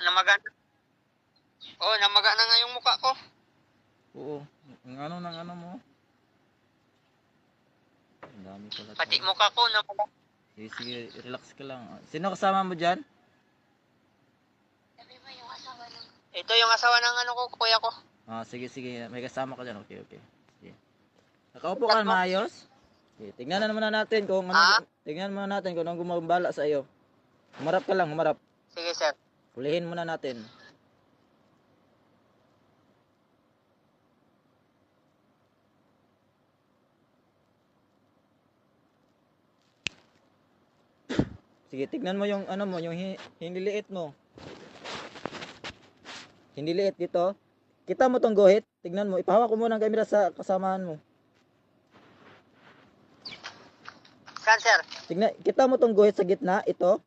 Namagana. Oh, namagana nga yung mukha ko. Oo. Ang ano mo. Ang dami pala. Pati mukha ko namagana. Sige, sige, relax ka lang. Sino kasama mo dyan? Ito yung asawa ng ano ko, kuya ko. Sige, sige. May kasama ka dyan. Okay, okay. Sige. Nakaupo ka na maayos? Okay, tingnan na naman natin kung ano. Tingnan muna natin kung anong gumabala sa iyo. Humarap ka lang, humarap. Sige, sir. Hulihin muna natin. Sige, tignan mo yung ano mo, yung hindi liit mo. Hindi liit dito. Kita mo tong guhit? Tignan mo, ipahawak ko muna ang camera sa kasamahan mo. Saan, sir? Tignan, kita mo tong guhit sa gitna, ito.